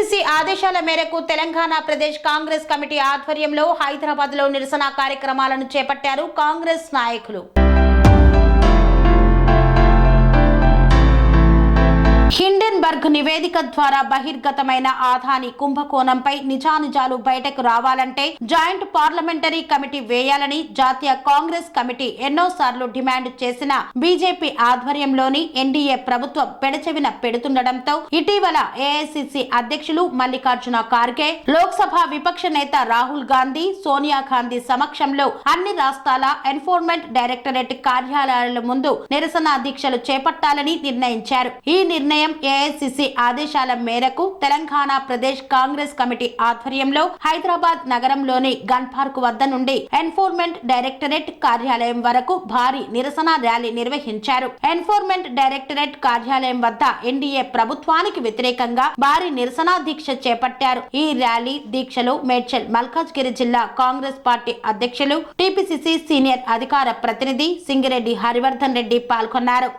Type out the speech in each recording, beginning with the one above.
AICC ఆదేశాల మేరకు Telangana Pradesh Congress committee ఆధ్వర్యంలో హైదరాబాద్లో నిరసన కార్యక్రమాలను చేపట్టారు కాంగ్రెస్ నాయకులు. హిండెన్బర్గ్ నివేదిక ద్వారా బహిర్గతమైన ఆదాని కుంభకోణంపై నిజానిజాలు బయటకు రావాలంటే జాయింట్ పార్లమెంటరీ కమిటీ వేయాలని జాతీయ కాంగ్రెస్ కమిటీ ఎన్నోసార్లు డిమాండ్ చేసిన బీజేపీ ఆధ్వర్యంలోని ఎన్డీఏ ప్రభుత్వం పెడచెవిన పెడుతుండటంతో ఇటీవల ఏఐసిసి అధ్యక్షులు మల్లికార్జున ఖార్గే, లోక్సభ విపక్ష నేత రాహుల్ గాంధీ, సోనియా గాంధీ సమక్షంలో అన్ని రాష్ట్రాల ఎన్ఫోర్స్మెంట్ డైరెక్టరేట్ కార్యాలయాల ముందు నిరసన దీక్షలు చేపట్టాలని నిర్ణయించారు. ఈ నిర్ణయం ఏఐసిసి ఆదేశాల మేరకు తెలంగాణ ప్రదేశ్ కాంగ్రెస్ కమిటీ ఆధ్వర్యంలో హైదరాబాద్ నగరంలోని గన్ పార్క్ వద్ద నుండి ఎన్ఫోర్స్మెంట్ డైరెక్టరేట్ కార్యాలయం వరకు భారీ నిరసన ర్యాలీ నిర్వహించారు. ఎన్ఫోర్స్మెంట్ డైరెక్టరేట్ కార్యాలయం వద్ద ఎన్డీఏ ప్రభుత్వానికి వ్యతిరేకంగా భారీ నిరసన దీక్ష చేపట్టారు. ఈ ర్యాలీ దీక్షలో మేడ్చల్ మల్కాజ్గిరి జిల్లా కాంగ్రెస్ పార్టీ అధ్యక్షులు, టీపీసీసీ సీనియర్ అధికార ప్రతినిధి సింగిరెడ్డి హరివర్ధన్ రెడ్డి పాల్గొన్నారు.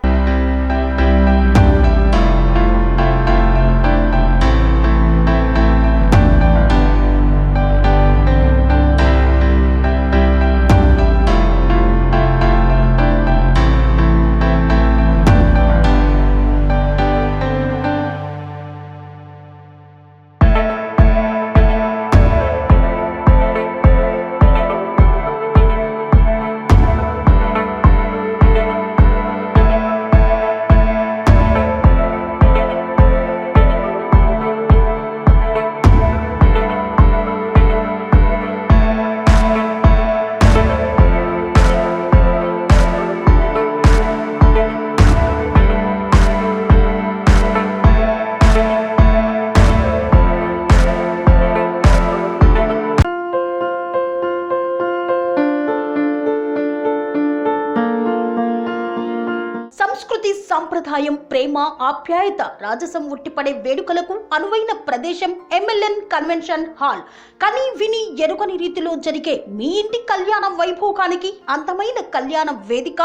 సంస్కృతి, సంప్రదాయం, ప్రేమ, ఆప్యాయత, రాజసం ఉట్టిపడే వేడుకలకు అనువైన ప్రదేశం ఎంఎల్ఎన్ కన్వెన్షన్ హాల్. కని విని ఎరుగని రీతిలో జరిగే మీ ఇంటి కళ్యాణ వైభోగానికి అందమైన కళ్యాణ వేదిక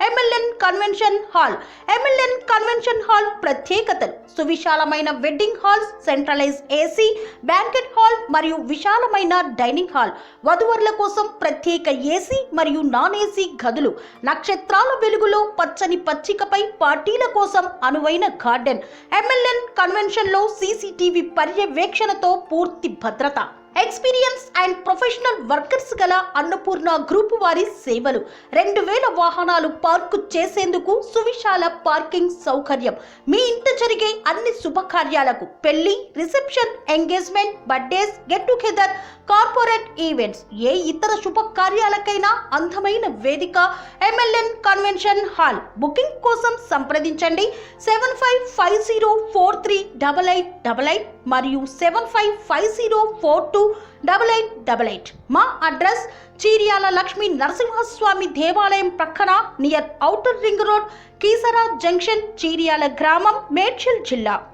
MLN convention hall. MLN convention hall ప్రత్యేకతలు: సువిశాలమైన wedding halls, centralise AC banquet hall మరియు విశాలమైన డైనింగ్ హాల్, వధువరుల కోసం ప్రత్యేక ఏసీ మరియు నాన్ ఏసీ గదులు, నక్షత్రాల వెలుగులో పచ్చని పచ్చికపై పార్టీల కోసం అనువైన గార్డెన్. ఎంఎల్ఎన్ కన్వెన్షన్ లో సీసీటీవీ పర్యవేక్షణతో పూర్తి భద్రత. ఎక్స్పీరియన్స్ అండ్ ప్రొఫెషనల్ వర్కర్స్ గల అన్నపూర్ణ గ్రూప్ వారి సేవలు. 2000 వాహనాలు పార్కు చేసేందుకు సువిశాల పార్కింగ్ సౌకర్యం. మీ ఇంట జరిగే అన్ని శుభకార్యాలకు, పెళ్లి, reception, engagement, birthdays, get together, corporate events, ఏ ఇతర శుభకార్యాలకైనా అందమైన వేదిక ఎంఎల్ఎన్ కన్వెన్షన్ హాల్. బుకింగ్ కోసం సంప్రదించండి 7550438888 మరియు 7550428888. మా అడ్రస్ చీర్యాల లక్ష్మీ నరసింహస్వామి దేవాలయం ప్రక్కన, near outer ring road, Keesara junction, Cheeryal గ్రామం, మేడ్చల్ జిల్లా.